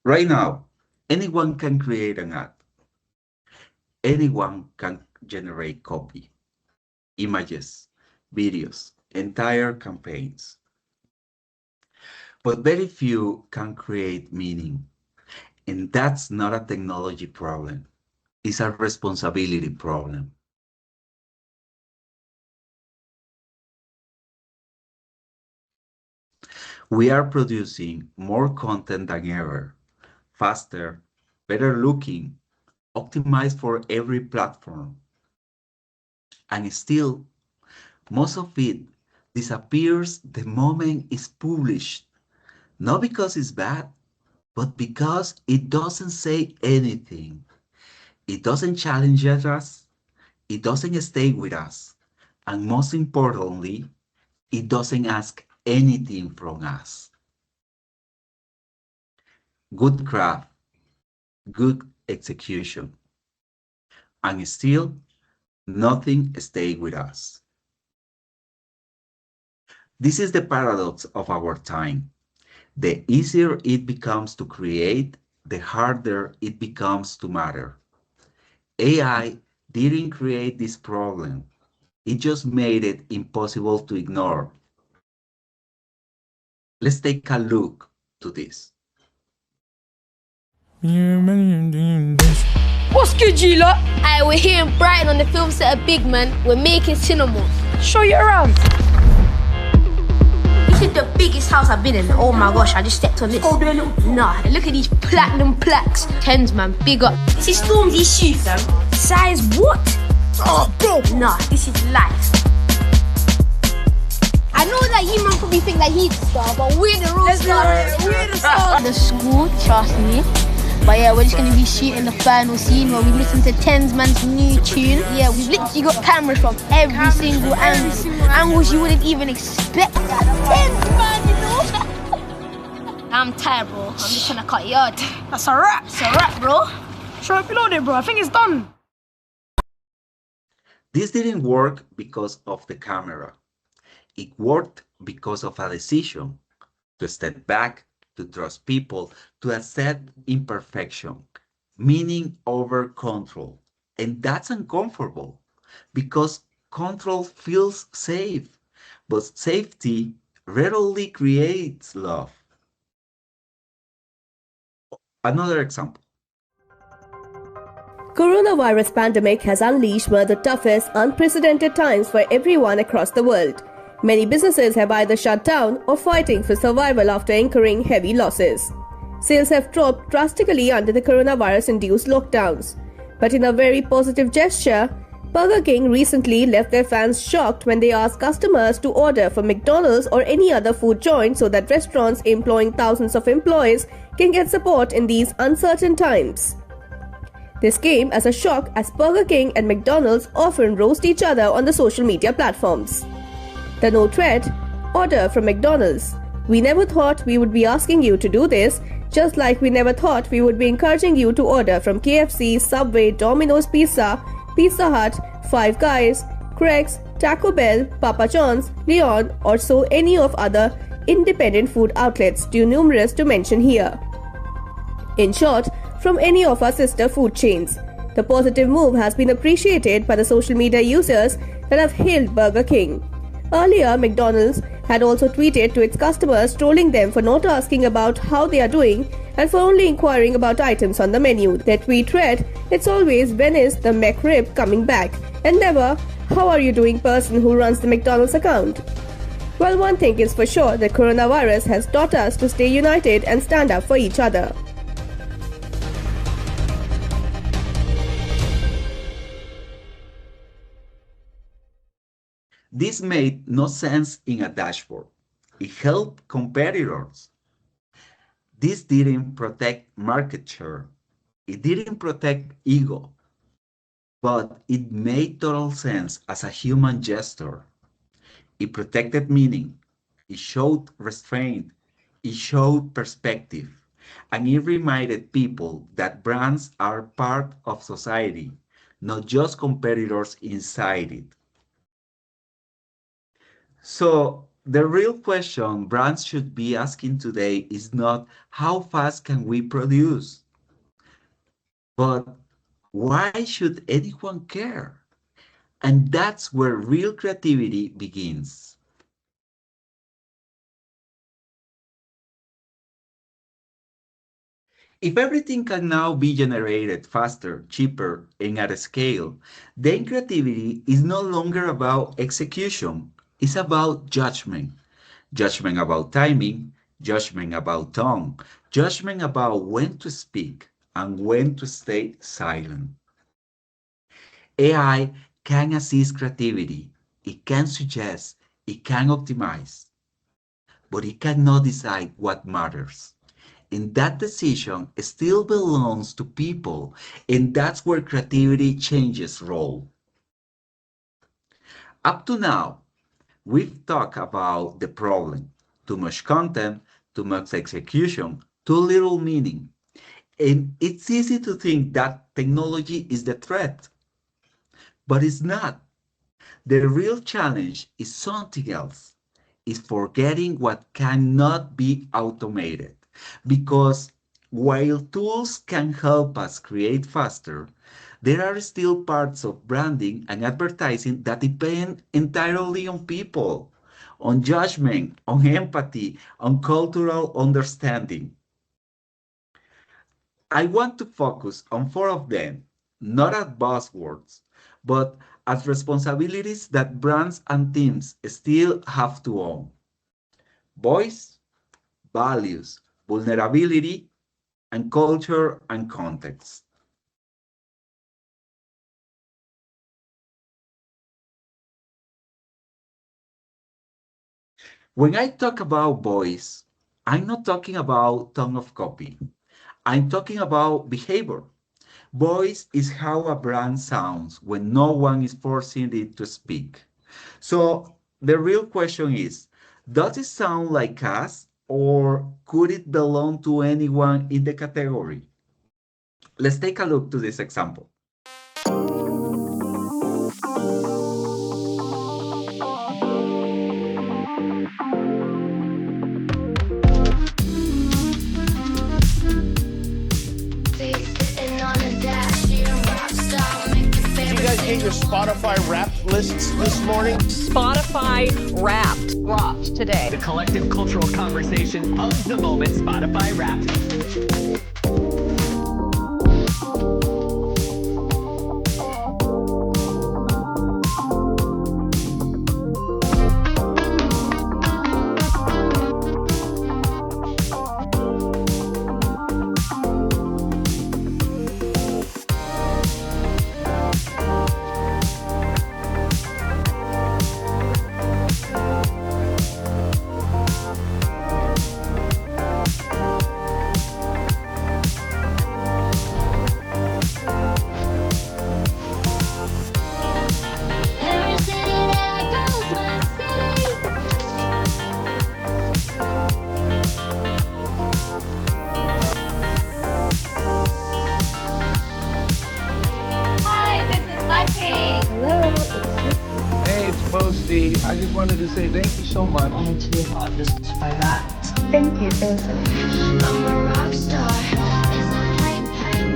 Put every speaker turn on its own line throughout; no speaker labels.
Right now, anyone can create an ad. Anyone can generate copy, images, videos, entire campaigns. But very few can create meaning. And that's not a technology problem. It's a responsibility problem. We are producing more content than ever, faster, better looking, optimized for every platform. And still, most of it disappears the moment it's published, not because it's bad, but because it doesn't say anything. It doesn't challenge us, it doesn't stay with us, and most importantly, it doesn't ask anything from us. Good craft, good execution, and still nothing stays with us. This is the paradox of our time. The easier it becomes to create, the harder it becomes to matter. AI didn't create this problem. It just made it impossible to ignore. Let's take a look to this.
What's good, you lot?
Aye, we're here in Brighton on the film set of Big Man. We're making cinema.
Show you around.
This is the biggest house I've been in. Oh my gosh, I just stepped on this. Nah, look at these platinum plaques. Tens, man, big up. This is Stormzy's shoe, fam. Size what?
Oh, bro.
Nah, this is life. I know that you man probably think that he's the star, but we're the real stars.
We're the stars.
The school, trust me. But yeah, we're just gonna be shooting the final scene where we listen to Tensman's new tune. Yeah, we've literally got cameras from every single angle. Angles you wouldn't even expect. Tensman, you know? I'm tired, bro. I'm just trying to cut yard.
That's a wrap.
It's a wrap, bro.
Show it below there, bro. I think it's done.
This didn't work because of the camera. It worked because of a decision to step back, to trust people, to accept imperfection, meaning over control. And that's uncomfortable because control feels safe, but safety rarely creates love. Another example.
Coronavirus pandemic has unleashed one of the toughest, unprecedented times for everyone across the world. Many businesses have either shut down or fighting for survival after incurring heavy losses. Sales have dropped drastically under the coronavirus-induced lockdowns. But in a very positive gesture, Burger King recently left their fans shocked when they asked customers to order from McDonald's or any other food joint so that restaurants employing thousands of employees can get support in these uncertain times. This came as a shock as Burger King and McDonald's often roast each other on the social media platforms. The note read, "Order from McDonald's. We never thought we would be asking you to do this, just like we never thought we would be encouraging you to order from KFC, Subway, Domino's Pizza, Pizza Hut, Five Guys, Craig's, Taco Bell, Papa John's, Leon, or so any of other independent food outlets too numerous to mention here. In short, from any of our sister food chains. The positive move has been appreciated by the social media users that have hailed Burger King. Earlier, McDonald's had also tweeted to its customers trolling them for not asking about how they are doing and for only inquiring about items on the menu. Their tweet read, "It's always when is the McRib coming back?" and never, "How are you doing?" person who runs the McDonald's account. Well, one thing is for sure, the coronavirus has taught us to stay united and stand up for each other.
This made no sense in a dashboard. It helped competitors. This didn't protect market share. It didn't protect ego. But it made total sense as a human gesture. It protected meaning. It showed restraint. It showed perspective. And it reminded people that brands are part of society, not just competitors inside it. So, the real question brands should be asking today is not how fast can we produce, but why should anyone care? And that's where real creativity begins. If everything can now be generated faster, cheaper, and at a scale, then creativity is no longer about execution, it's about judgment. Judgment about timing, judgment about tone, judgment about when to speak and when to stay silent. AI can assist creativity, it can suggest, it can optimize, but it cannot decide what matters. And that decision still belongs to people, and that's where creativity changes role. Up to now, we've talked about the problem: too much content, too much execution, too little meaning. And it's easy to think that technology is the threat, but it's not. The real challenge is something else, is forgetting what cannot be automated. Because while tools can help us create faster, there are still parts of branding and advertising that depend entirely on people, on judgment, on empathy, on cultural understanding. I want to focus on four of them, not as buzzwords, but as responsibilities that brands and teams still have to own: voice, values, vulnerability, and culture and context. When I talk about voice, I'm not talking about tone of copy. I'm talking about behavior. Voice is how a brand sounds when no one is forcing it to speak. So the real question is, does it sound like us or could it belong to anyone in the category? Let's take a look to this example.
Did you guys get your Spotify Wrapped lists this morning?
Spotify Wrapped dropped today.
The collective cultural conversation of the moment, Spotify Wrapped.
Hey, it's Posty. I just wanted to say thank you so much.
wanted to be a part of this by that.
Thank you, awesome.
I'm a rock star. It's a hype, hype.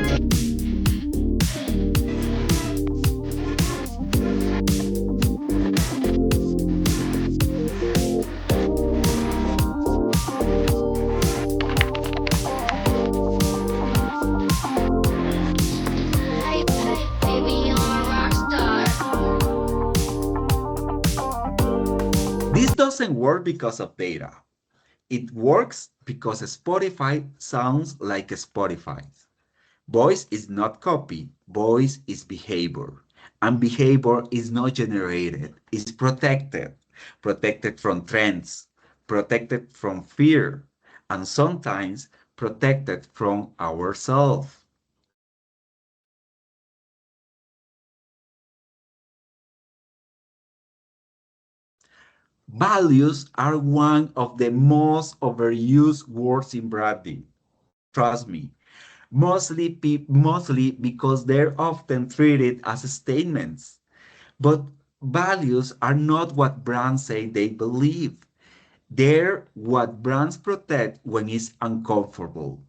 Hype, hype, baby, I'm a rock star.
This doesn't work because of data. It works because Spotify sounds like Spotify. Voice is not copy, voice is behavior. And behavior is not generated, it's protected. Protected from trends, protected from fear, and sometimes protected from ourselves. Values are one of the most overused words in branding. Trust me, mostly because they're often treated as statements. But values are not what brands say they believe. They're what brands protect when it's uncomfortable.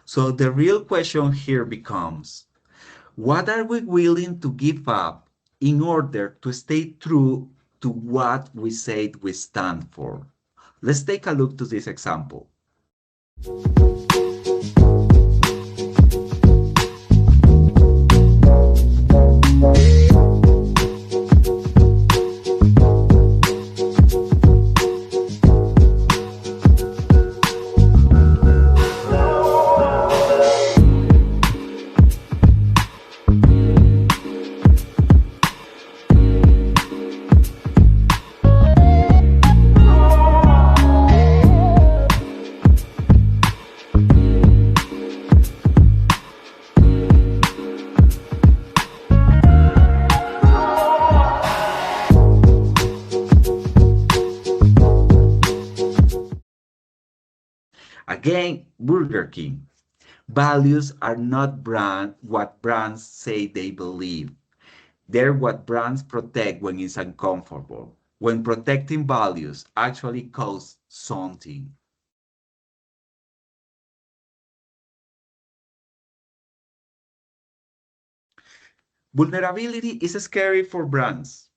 So the real question here becomes, what are we willing to give up in order to stay true to what we say we stand for? Let's take a look to this example. Again, Burger King. Values are not what brands say they believe. They're what brands protect when it's uncomfortable. When protecting values actually costs something. Vulnerability is scary for brands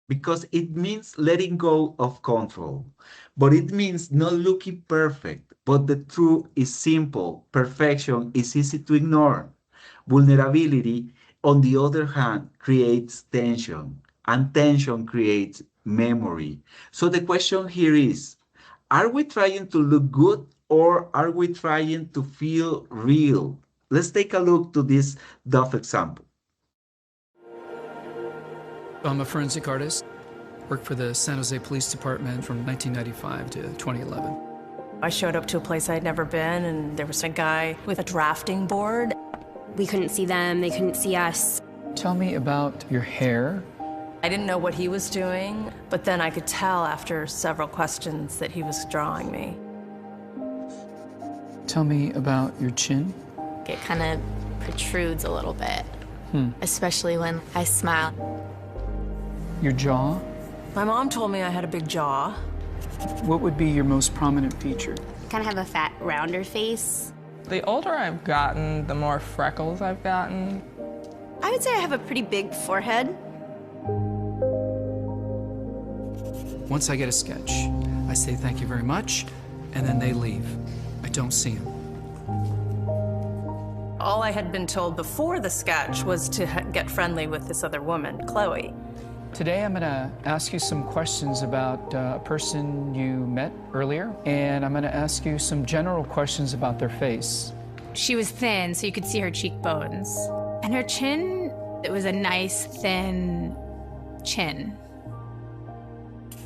because it means letting go of control, but it means not looking perfect. But the truth is simple. Perfection is easy to ignore. Vulnerability, on the other hand, creates tension, and tension creates memory. So the question here is, are we trying to look good or are we trying to feel real? Let's take a look to this Duff example.
I'm a forensic artist. Worked for the San Jose Police Department from 1995 to 2011.
I showed up to a place I'd never been, and there was a guy with a drafting board.
We couldn't see them, they couldn't see us.
Tell me about your hair.
I didn't know what he was doing, but then I could tell after several questions that he was drawing me.
Tell me about your chin.
It kind of protrudes a little bit, especially when I smile.
Your jaw.
My mom told me I had a big jaw.
What would be your most prominent feature?
I kind of have a fat, rounder face.
The older I've gotten, the more freckles I've gotten.
I would say I have a pretty big forehead.
Once I get a sketch, I say thank you very much, and then they leave. I don't see them.
All I had been told before the sketch was to get friendly with this other woman, Chloe.
Today I'm going to ask you some questions about a person you met earlier, and I'm going to ask you some general questions about their face.
She was thin, so you could see her cheekbones. And her chin, it was a nice, thin chin.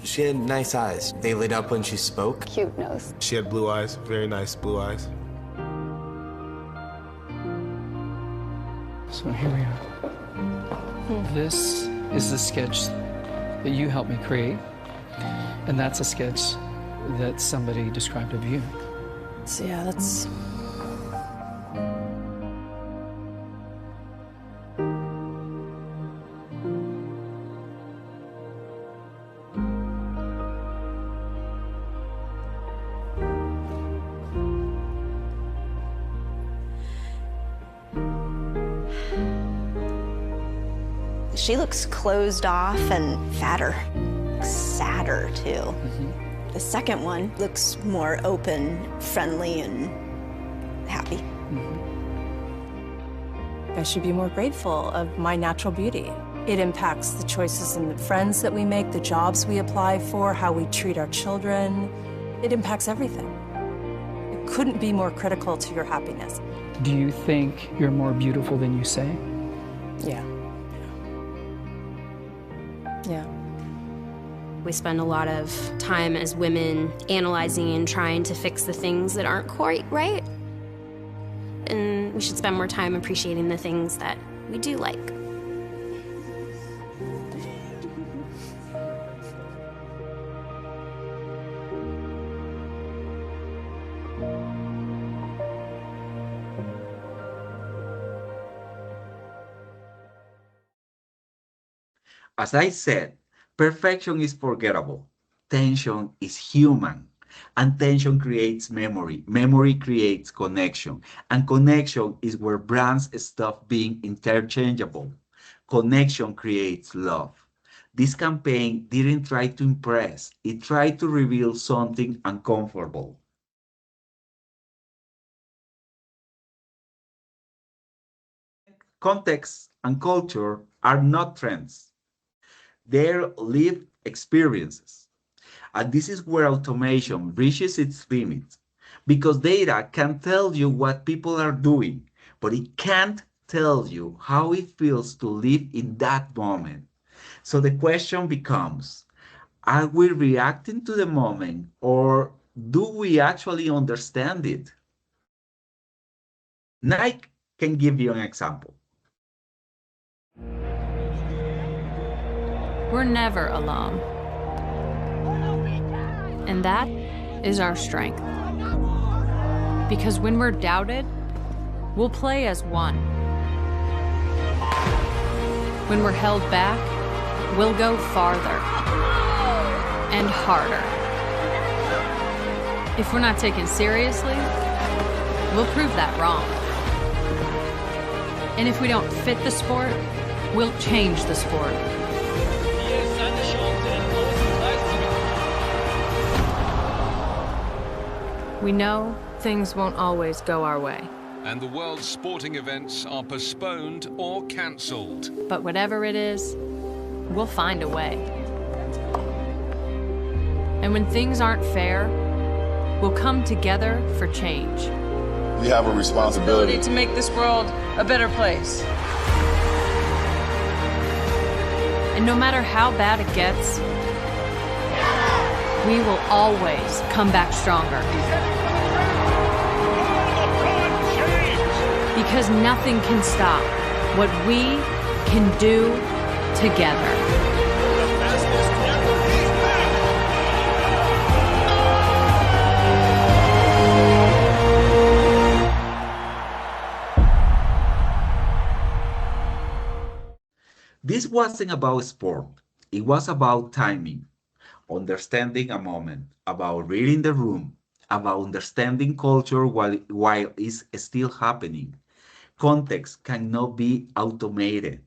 She had nice eyes. They lit up when she spoke.
Cute nose.
She had blue eyes, very nice blue eyes.
So here we are. This is the sketch that you helped me create, and that's a sketch that somebody described of you.
So yeah, that's...
She looks closed off and fatter, sadder too. The second one looks more open, friendly, and happy.
I should be more grateful of my natural beauty. It impacts the choices and the friends that we make, the jobs we apply for, how we treat our children. It impacts everything. It couldn't be more critical to your happiness.
Do you think you're more beautiful than you say?
Yeah. Yeah.
We spend a lot of time as women analyzing and trying to fix the things that aren't quite right. And we should spend more time appreciating the things that we do like.
As I said, perfection is forgettable. Tension is human. And tension creates memory. Memory creates connection. And connection is where brands stop being interchangeable. Connection creates love. This campaign didn't try to impress, it tried to reveal something uncomfortable. Context and culture are not trends, they're lived experiences. And this is where automation reaches its limits. Because data can tell you what people are doing, but it can't tell you how it feels to live in that moment. So the question becomes, are we reacting to the moment or do we actually understand it? Nike can give you an example.
We're never alone. And that is our strength. Because when we're doubted, we'll play as one. When we're held back, we'll go farther and harder. If we're not taken seriously, we'll prove that wrong. And if we don't fit the sport, we'll change the sport. We know things won't always go our way.
And the world's sporting events are postponed or cancelled.
But whatever it is, we'll find a way. And when things aren't fair, we'll come together for change.
We have a responsibility
to make this world a better place.
And no matter how bad it gets, we will always come back stronger. Because nothing can stop what we can do together.
This wasn't about sport. It was about timing, understanding a moment, about reading the room, about understanding culture while it's still happening. Context cannot be automated.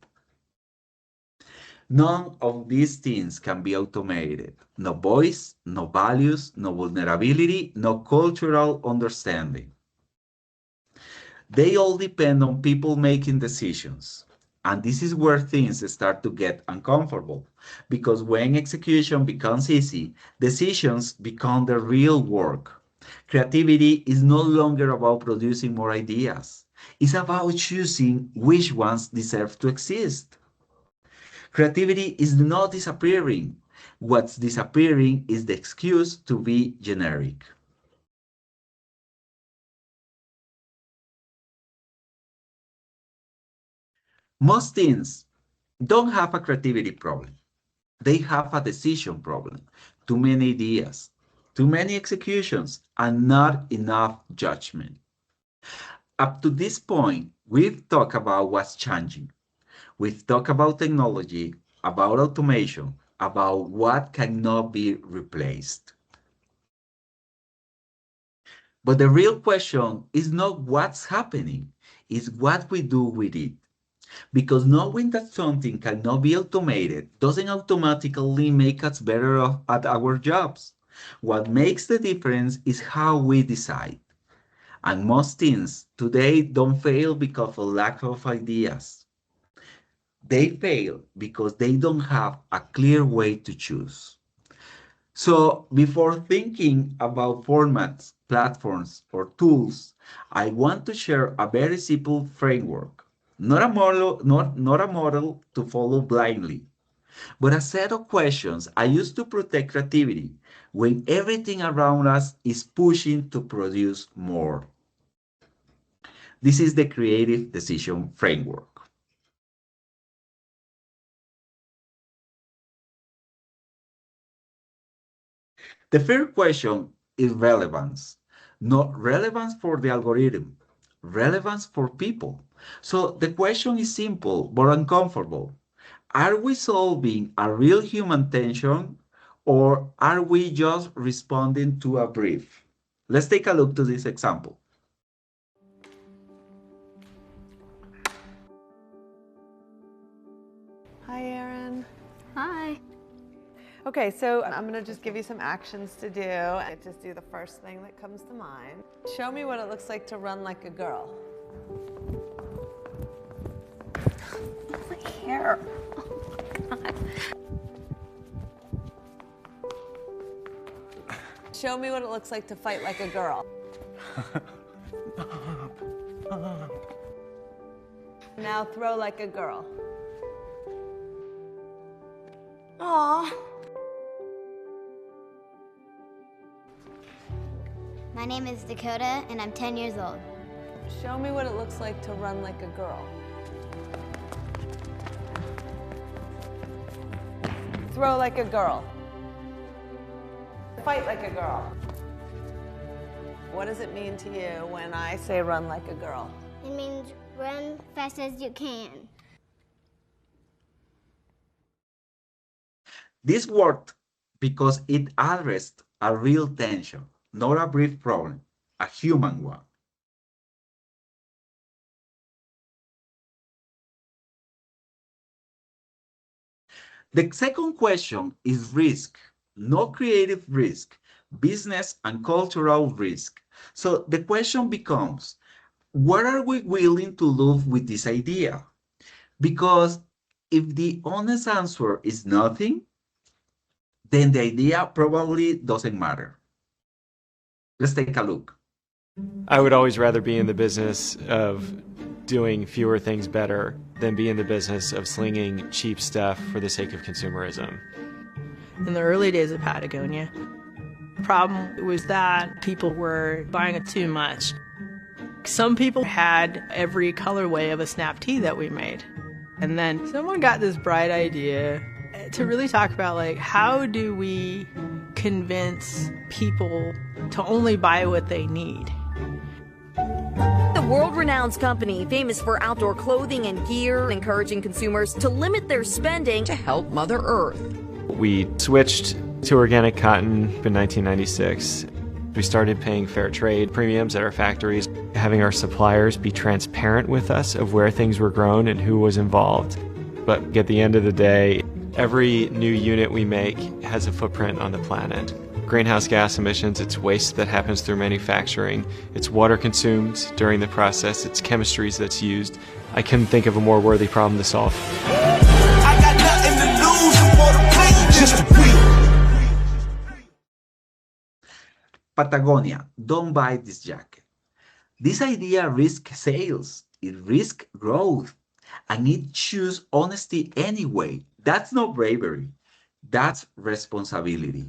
None of these things can be automated. No voice, no values, no vulnerability, no cultural understanding. They all depend on people making decisions. And this is where things start to get uncomfortable. Because when execution becomes easy, decisions become the real work. Creativity is no longer about producing more ideas. It's about choosing which ones deserve to exist. Creativity is not disappearing. What's disappearing is the excuse to be generic. Most teams don't have a creativity problem. They have a decision problem. Too many ideas, too many executions, and not enough judgment. Up to this point, we've talked about what's changing. We've talked about technology, about automation, about what cannot be replaced. But the real question is not what's happening, it's what we do with it. Because knowing that something cannot be automated doesn't automatically make us better at our jobs. What makes the difference is how we decide. And most teams today don't fail because of lack of ideas. They fail because they don't have a clear way to choose. So before thinking about formats, platforms, or tools, I want to share a very simple framework. Not a model to follow blindly, but a set of questions I use to protect creativity when everything around us is pushing to produce more. This is the creative decision framework. The first question is relevance. Not relevance for the algorithm, relevance for people. So the question is simple but uncomfortable. Are we solving a real human tension or are we just responding to a brief? Let's take a look to this example.
Hi, Erin.
Hi.
Okay, so I'm gonna just give you some actions to do. I just do the first thing that comes to mind. Show me what it looks like to run like a girl.
My hair. Oh my God.
Show me what it looks like to fight like a girl. Now throw like a girl.
Aw. My name is Dakota, and I'm 10 years old.
Show me what it looks like to run like a girl. Throw like a girl. Fight like a girl. What does it mean to you when I say run like a girl?
It means run fast as you can.
This worked because it addressed a real tension, not a brief problem, a human one. The second question is risk, not creative risk, business and cultural risk. So the question becomes, what are we willing to lose with this idea? Because if the honest answer is nothing, then the idea probably doesn't matter. Let's take a look.
I would always rather be in the business of doing fewer things better than be in the business of slinging cheap stuff for the sake of consumerism.
In the early days of Patagonia, the problem was that people were buying it too much. Some people had every colorway of a snap tee that we made. And then someone got this bright idea to really talk about, like, how do we convince people to only buy what they need?
The world-renowned company, famous for outdoor clothing and gear, encouraging consumers to limit their spending to help Mother Earth.
We switched to organic cotton in 1996. We started paying fair trade premiums at our factories, having our suppliers be transparent with us of where things were grown and who was involved. But at the end of the day, every new unit we make has a footprint on the planet. Greenhouse gas emissions, it's waste that happens through manufacturing, it's water consumed during the process, it's chemistries that's used. I couldn't think of a more worthy problem to solve.
I got nothing to lose for the pain, just to
Patagonia, don't buy this jacket. This idea risks sales, it risks growth, and it chooses honesty anyway. That's not bravery, that's responsibility.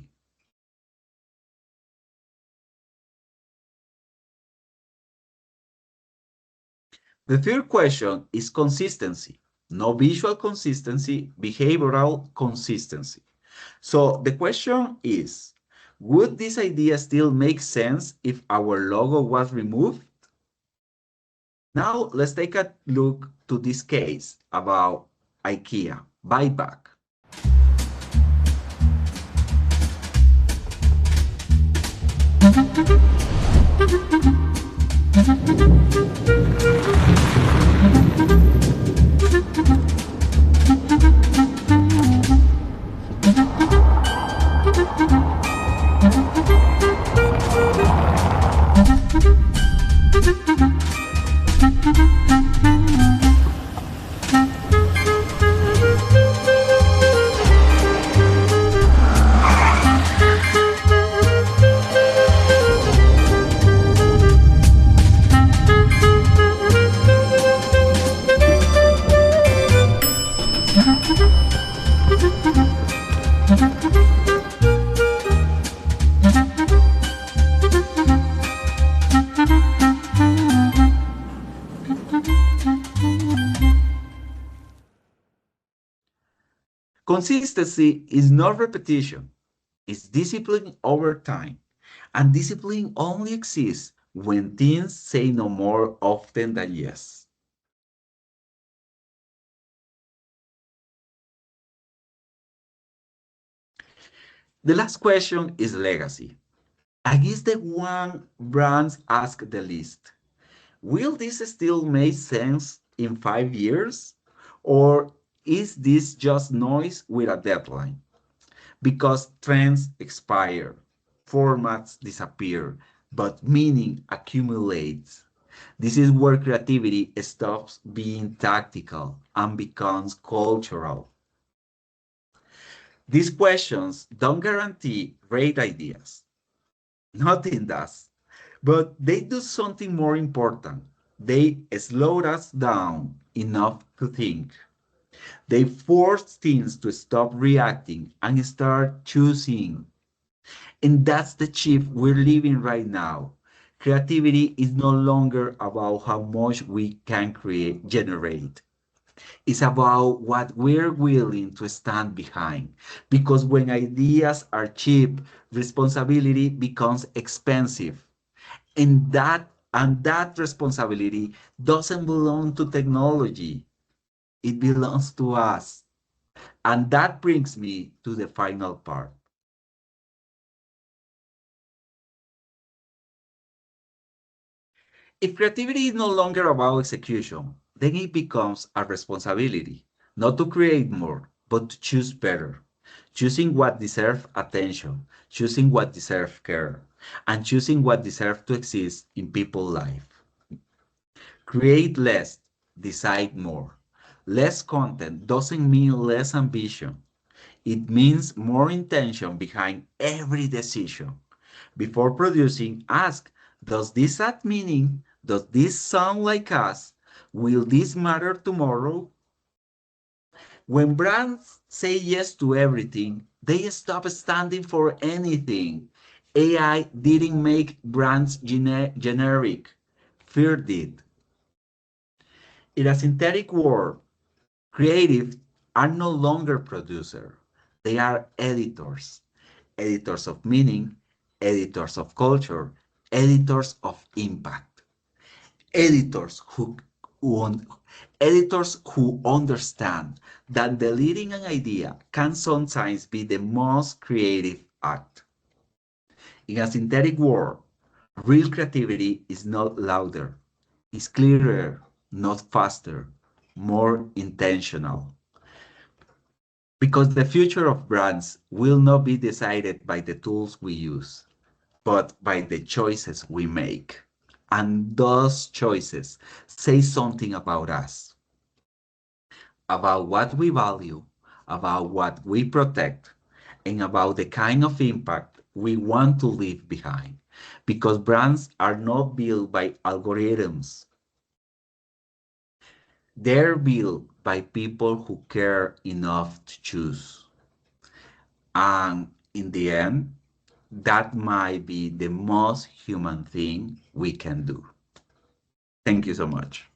The third question is consistency. No visual consistency, behavioral consistency. So the question is, would this idea still make sense if our logo was removed? Now let's take a look to this case about IKEA buyback. Consistency is not repetition, it's discipline over time. And discipline only exists when teens say no more often than yes. The last question is legacy. And is the one brands ask the least. Will this still make sense in 5 years? Or is this just noise with a deadline? Because trends expire, formats disappear, but meaning accumulates. This is where creativity stops being tactical and becomes cultural. These questions don't guarantee great ideas. Nothing does. But they do something more important. They slow us down enough to think. They force teens to stop reacting and start choosing. And that's the shift we're living right now. Creativity is no longer about how much we can generate. It's about what we're willing to stand behind. Because when ideas are cheap, responsibility becomes expensive. And that responsibility doesn't belong to technology. It belongs to us. And that brings me to the final part. If creativity is no longer about execution, then it becomes a responsibility, not to create more, but to choose better. Choosing what deserves attention, choosing what deserves care, and choosing what deserves to exist in people's life. Create less, decide more. Less content doesn't mean less ambition. It means more intention behind every decision. Before producing, ask, does this add meaning? Does this sound like us? Will this matter tomorrow? When brands say yes to everything, they stop standing for anything. AI didn't make brands generic. Fear did. In a synthetic world, creatives are no longer producers. They are editors. Editors of meaning, editors of culture, editors of impact. Editors who, who editors who understand that deleting an idea can sometimes be the most creative act. In a synthetic world, real creativity is not louder, it's clearer, not faster, more intentional. Because the future of brands will not be decided by the tools we use, but by the choices we make. And those choices say something about us, about what we value, about what we protect, and about the kind of impact we want to leave behind. Because brands are not built by algorithms, they're built by people who care enough to choose. And in the end, that might be the most human thing we can do. Thank you so much.